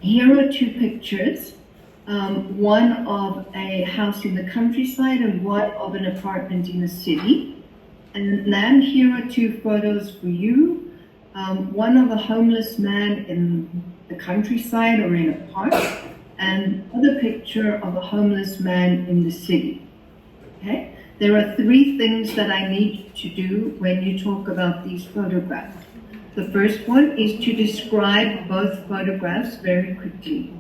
Here are two pictures, one of a house in the countryside and one of an apartment in the city. And then here are two photos for you. One of a homeless man in the countryside or in a park, and another picture of a homeless man in the city. Okay? There are three things that I need to do when you talk about these photographs. The first one is to describe both photographs very quickly.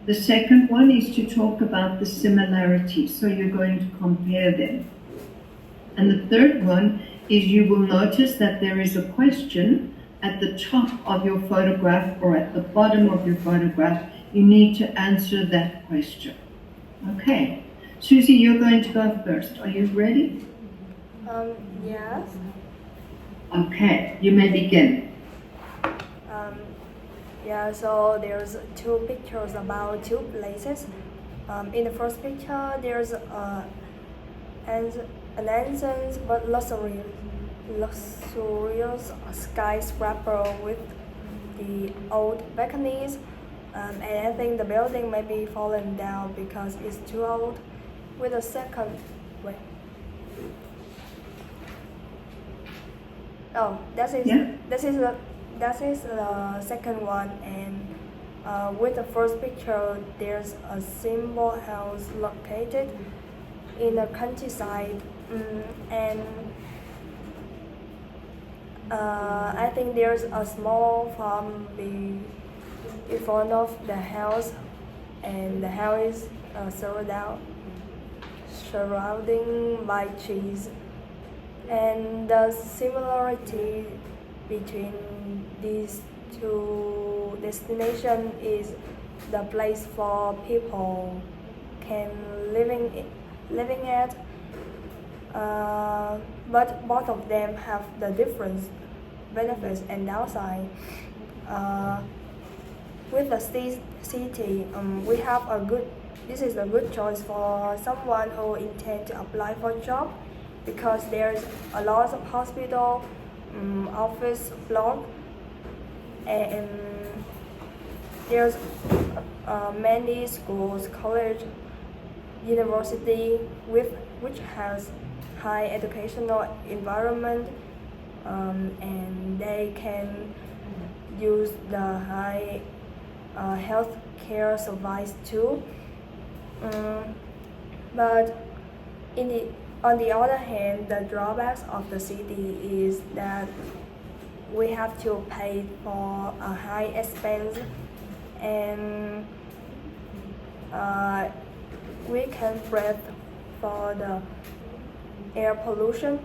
The second one is to talk about the similarities, so you're going to compare them. And the third one is you will notice that there is a question at the top of your photograph or at the bottom of your photograph. You need to answer that question. Okay. Susie, you're going to go first. Are you ready? Yes. Okay, you may begin. Yeah, so there's two pictures about two places. In the first picture, there's an ancient but luxurious skyscraper with the old balconies. And I think the building may be fallen down because it's too old. With the second, wait. Oh, that is the second one, and with the first picture, there's a simple house located in the countryside, and I think there's a small farm in front of the house, and the house is surrounding by trees. And the similarity between these two destinations is the place for people can living at. But both of them have the different benefits and downside. With the city, we have a good. This is a good choice for someone who intends to apply for a job, because there's a lot of hospital, office block, and there's many schools, college, university which has high educational environment, and they can use the high health care service too. But on the other hand, the drawbacks of the city is that we have to pay for a high expense, and we can breathe for the air pollution.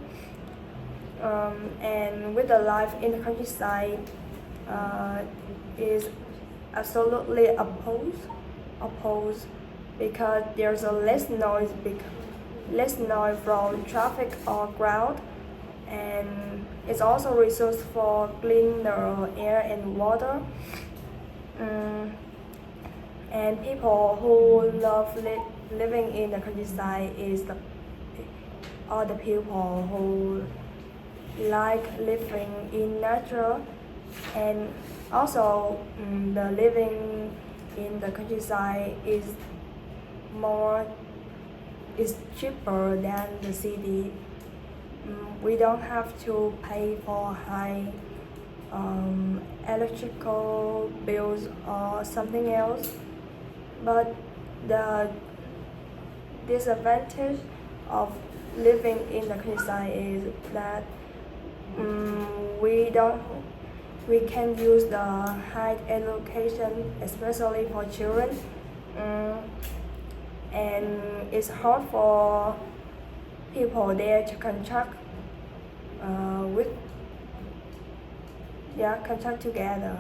And with the life in the countryside is absolutely opposed because there's a less noise from traffic or crowd, and it's also resource for cleaner air and water. And people who love living in the countryside are the people who like living in nature, and also the living in the countryside is cheaper than the city. We don't have to pay for high electrical bills or something else. But the disadvantage of living in the countryside is that we can use the high education, especially for children. And it's hard for people there to contract contract together.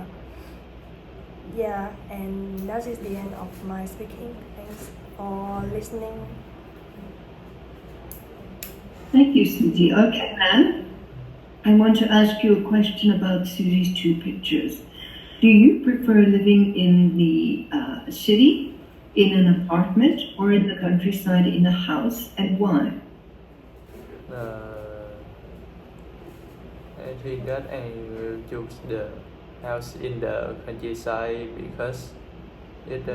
Yeah, and that is the end of my speaking. Thanks for listening. Thank you, Suzie. Okay, then I want to ask you a question about Suzie's two pictures. Do you prefer living in the city, in an apartment, or in the countryside in a house, and why? I think that I will choose the house in the countryside because It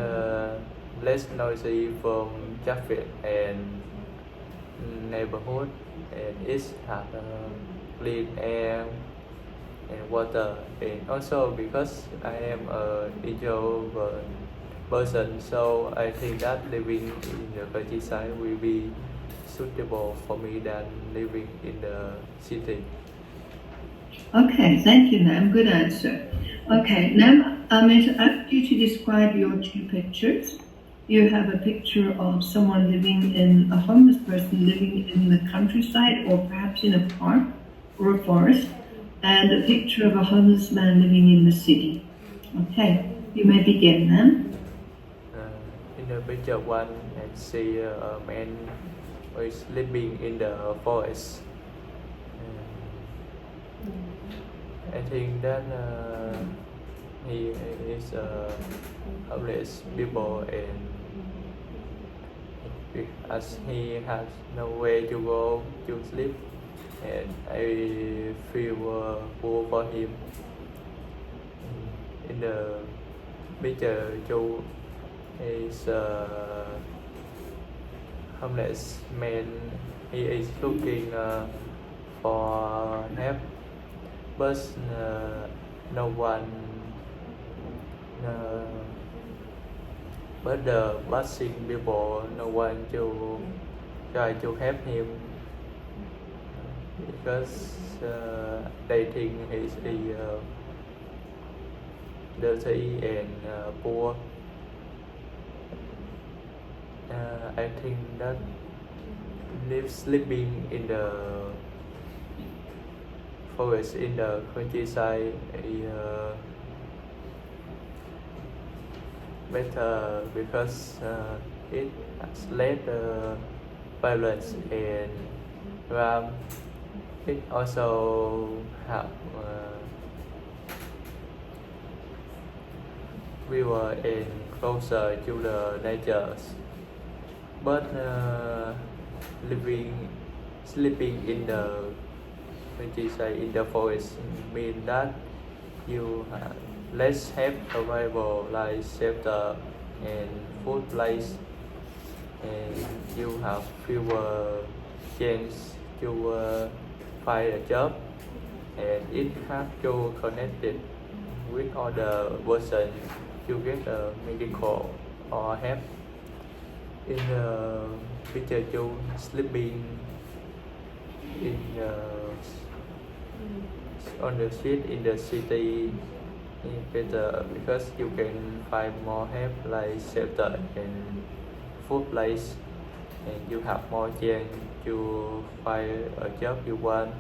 less noisy from traffic and neighborhood, and it have clean air and water. And also because I am a introvert person, so I think that living in the countryside will be suitable for me than living in the city. Okay, thank you, Nam. Good answer. Okay, Nam, I'm going to ask you to describe your two pictures. You have a picture of someone living in, a homeless person living in the countryside or perhaps in a park or a forest, and a picture of a homeless man living in the city. Okay, you may begin, Nam. In the picture one, I see a man who is living in the forest. I think that he is homeless people, and as he has no way to go to sleep, and I feel poor for him. In the picture two is a homeless man. He is looking for help, but no one. But the passing people, no one to try to help him because they think he's dirty and poor. I think that sleeping in the forest in the countryside is better because it has less violence and crime. It also have we were in closer to the nature, but sleeping in the countryside in the forest mean that you have less help available like shelter and food place, and you have fewer chance to find a job, and it have to connect it with other person to get a medical or help. In the picture two, sleeping in on the street in the city is better because you can find more help like shelter and food place, and you have more chance to find a job you want.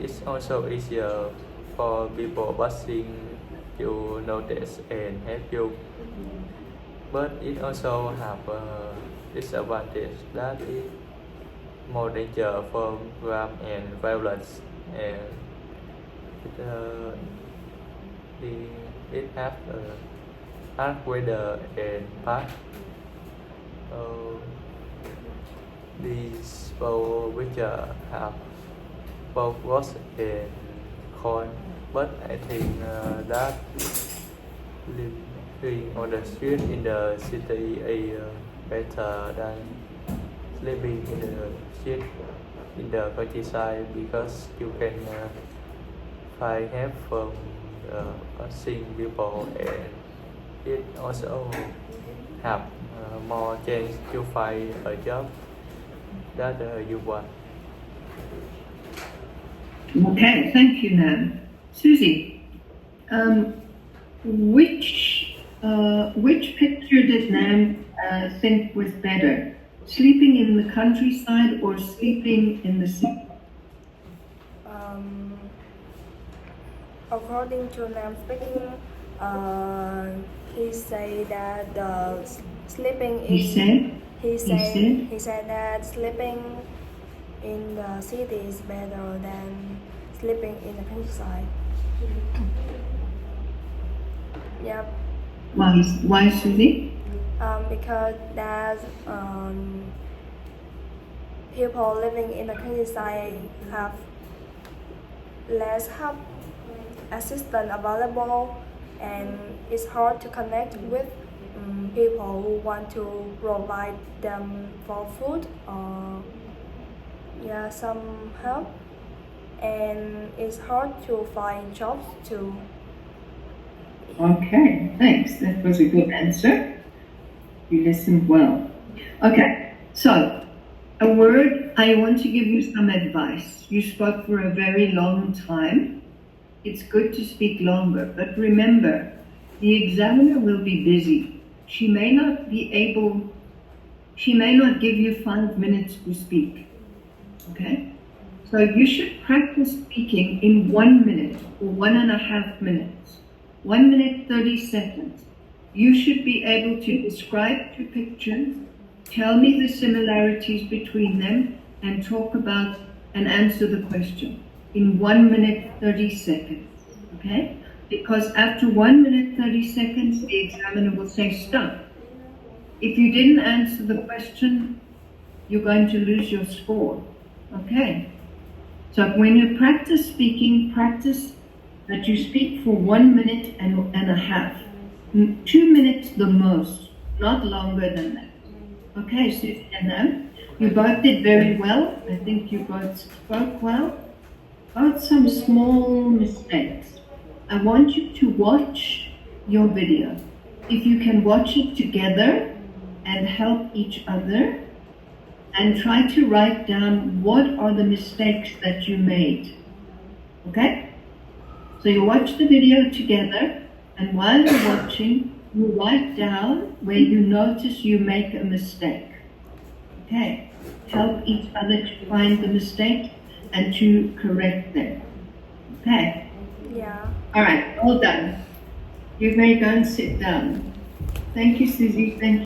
It's also easier for people passing to notice and help you, but it also have a disadvantage that is more danger for crime and violence, and it have hard weather and bad. So these both which have both worse and cold, but I think that living on the street in the city is better than living in the street in the countryside because you can find help from passing people, and it also have more chance to find a job that you want. Okay, thank you, Nam. Susie, which picture did Nam think was better? Sleeping in the countryside or sleeping in the city? According to Nam speaking, he say that sleeping in he said that sleeping in the city is better than sleeping in the countryside. Yep. Why, Susie? Because there's people living in the countryside have less help assistance available, and it's hard to connect with people who want to provide them for food or some help. And it's hard to find jobs too. Okay, thanks. That was a good answer. You listened well. Okay, so a word, I want to give you some advice. You spoke for a very long time. It's good to speak longer, but remember, the examiner will be busy. She may not give you 5 minutes to speak. Okay? So you should practice speaking in 1 minute or 1.5 minutes. 1 minute, 30 seconds. You should be able to describe 2 pictures, tell me the similarities between them, and talk about and answer the question in 1 minute, 30 seconds. Okay? Because after 1 minute, 30 seconds, the examiner will say stop. If you didn't answer the question, you're going to lose your score. Okay? So when you practice speaking, practice that you speak for 1 minute and a half. 2 minutes the most, not longer than that. Okay, Suzie and Nam, you both did very well. I think you both spoke well. Got some small mistakes. I want you to watch your video. If you can watch it together and help each other, and try to write down what are the mistakes that you made. Okay? So you watch the video together, and while you're watching, you write down where you notice you make a mistake. Okay? Help each other to find the mistakes and to correct them. Okay? Yeah. All right, all done. You may go and sit down. Thank you, Suzie. Thank you.